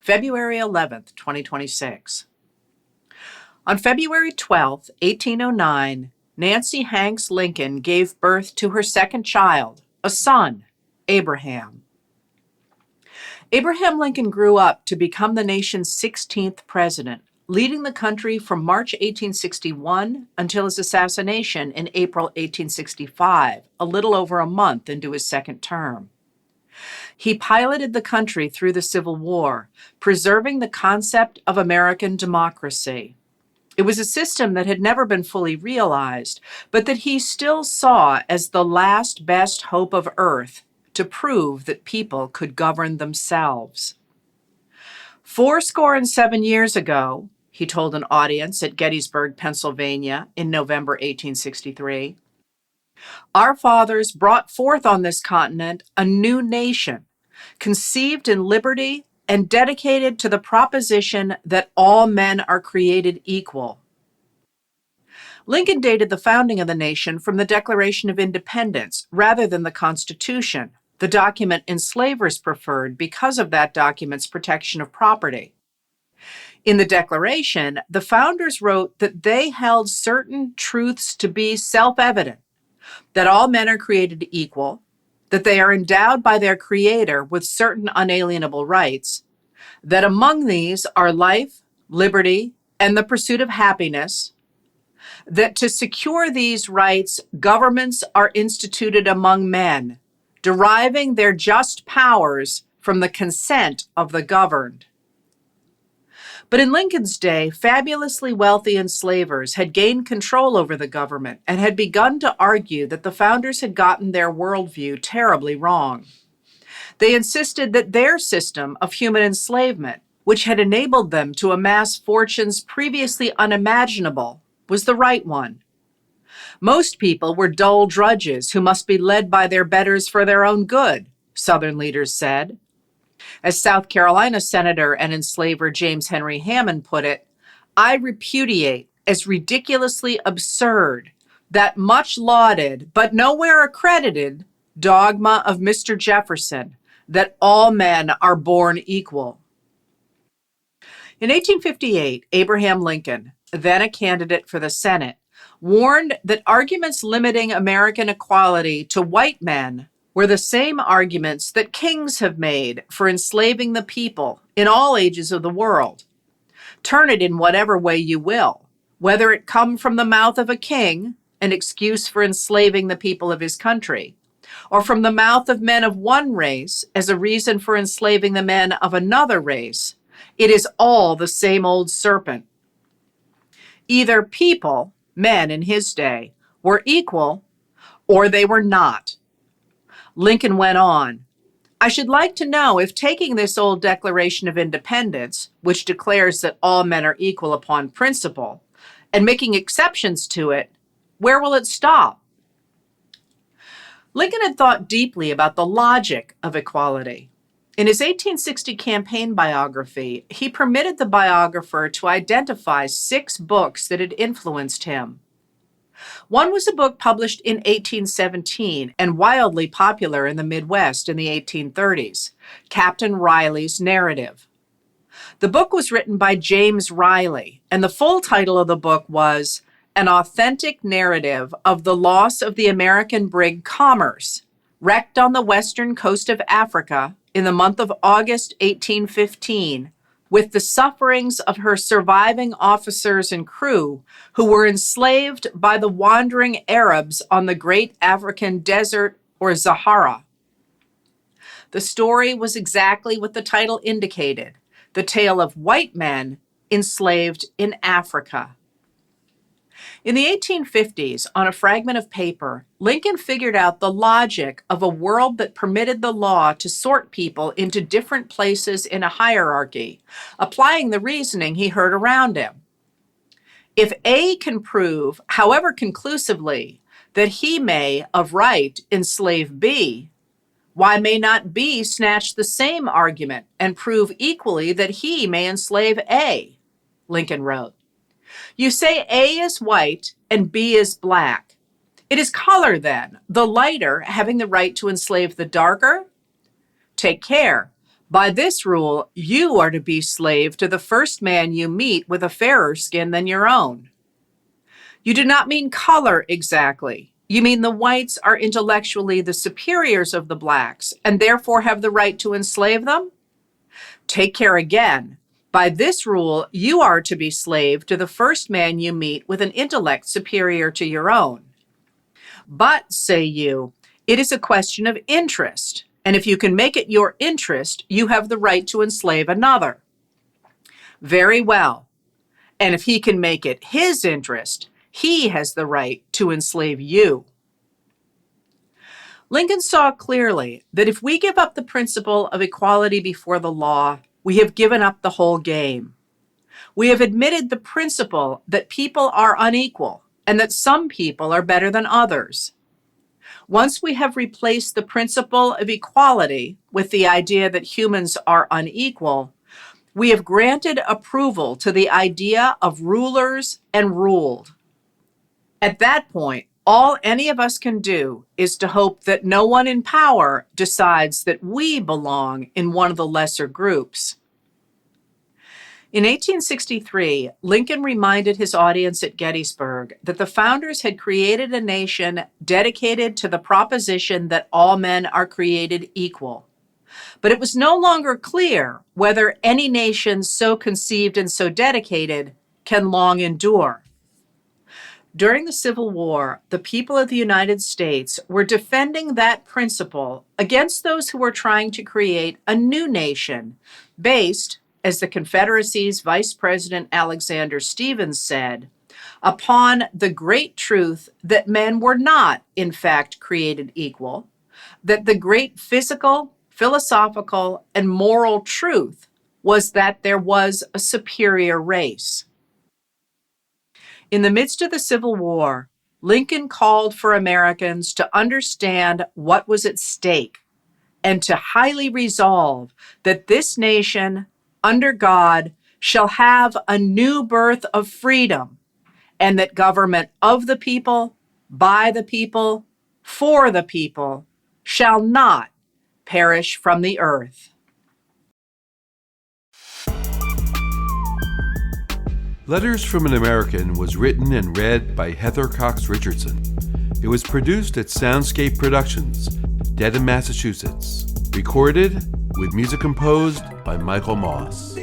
February 11th, 2026. On February 12th, 1809, Nancy Hanks Lincoln gave birth to her second child, a son, Abraham. Abraham Lincoln grew up to become the nation's 16th president, leading the country from March 1861 until his assassination in April 1865, a little over a month into his second term. He piloted the country through the Civil War, preserving the concept of American democracy. It was a system that had never been fully realized, but that he still saw as the last best hope of Earth to prove that people could govern themselves. 77 years ago, he told an audience at Gettysburg, Pennsylvania in November 1863, our fathers brought forth on this continent a new nation, conceived in liberty and dedicated to the proposition that all men are created equal. Lincoln dated the founding of the nation from the Declaration of Independence rather than the Constitution, the document enslavers preferred because of that document's protection of property. In the Declaration, the founders wrote that they held certain truths to be self-evident, that all men are created equal, that they are endowed by their Creator with certain unalienable rights, that among these are life, liberty, and the pursuit of happiness, that to secure these rights, governments are instituted among men, deriving their just powers from the consent of the governed. But in Lincoln's day, fabulously wealthy enslavers had gained control over the government and had begun to argue that the founders had gotten their worldview terribly wrong. They insisted that their system of human enslavement, which had enabled them to amass fortunes previously unimaginable, was the right one. Most people were dull drudges who must be led by their betters for their own good, Southern leaders said. As South Carolina Senator and enslaver James Henry Hammond put it, I repudiate as ridiculously absurd that much lauded but nowhere accredited dogma of Mr. Jefferson that all men are born equal. In 1858, Abraham Lincoln, then a candidate for the Senate, warned that arguments limiting American equality to white men were the same arguments that kings have made for enslaving the people in all ages of the world. Turn it in whatever way you will, whether it come from the mouth of a king, an excuse for enslaving the people of his country, or from the mouth of men of one race as a reason for enslaving the men of another race. It is all the same old serpent. Either people, men in his day, were equal or they were not. Lincoln went on, I should like to know if taking this old Declaration of Independence, which declares that all men are equal upon principle, and making exceptions to it, where will it stop? Lincoln had thought deeply about the logic of equality. In his 1860 campaign biography, he permitted the biographer to identify 6 books that had influenced him. One was a book published in 1817 and wildly popular in the Midwest in the 1830s, Captain Riley's Narrative. The book was written by James Riley, and the full title of the book was An Authentic Narrative of the Loss of the American Brig Commerce, wrecked on the western coast of Africa in the month of August 1815, with the sufferings of her surviving officers and crew who were enslaved by the wandering Arabs on the great African desert or Sahara. The story was exactly what the title indicated, the tale of white men enslaved in Africa. In the 1850s, on a fragment of paper, Lincoln figured out the logic of a world that permitted the law to sort people into different places in a hierarchy, applying the reasoning he heard around him. If A can prove, however conclusively, that he may, of right, enslave B, why may not B snatch the same argument and prove equally that he may enslave A? Lincoln wrote. You say A is white and B is black. It is color then, the lighter having the right to enslave the darker? Take care. By this rule, you are to be slave to the first man you meet with a fairer skin than your own. You do not mean color exactly. You mean the whites are intellectually the superiors of the blacks and therefore have the right to enslave them? Take care again. By this rule, you are to be slave to the first man you meet with an intellect superior to your own. But, say you, it is a question of interest, and if you can make it your interest, you have the right to enslave another. Very well. And if he can make it his interest, he has the right to enslave you. Lincoln saw clearly that if we give up the principle of equality before the law, we have given up the whole game. We have admitted the principle that people are unequal and that some people are better than others. Once we have replaced the principle of equality with the idea that humans are unequal, we have granted approval to the idea of rulers and ruled. At that point, all any of us can do is to hope that no one in power decides that we belong in one of the lesser groups. In 1863, Lincoln reminded his audience at Gettysburg that the founders had created a nation dedicated to the proposition that all men are created equal. But it was no longer clear whether any nation so conceived and so dedicated can long endure. During the Civil War, the people of the United States were defending that principle against those who were trying to create a new nation based, as the Confederacy's Vice President Alexander Stephens said, upon the great truth that men were not, in fact, created equal, that the great physical, philosophical, and moral truth was that there was a superior race. In the midst of the Civil War, Lincoln called for Americans to understand what was at stake and to highly resolve that this nation, under God, shall have a new birth of freedom, and that government of the people, by the people, for the people, shall not perish from the earth. Letters from an American was written and read by Heather Cox Richardson. It was produced at Soundscape Productions, Dedham, Massachusetts. Recorded with music composed by Michael Moss.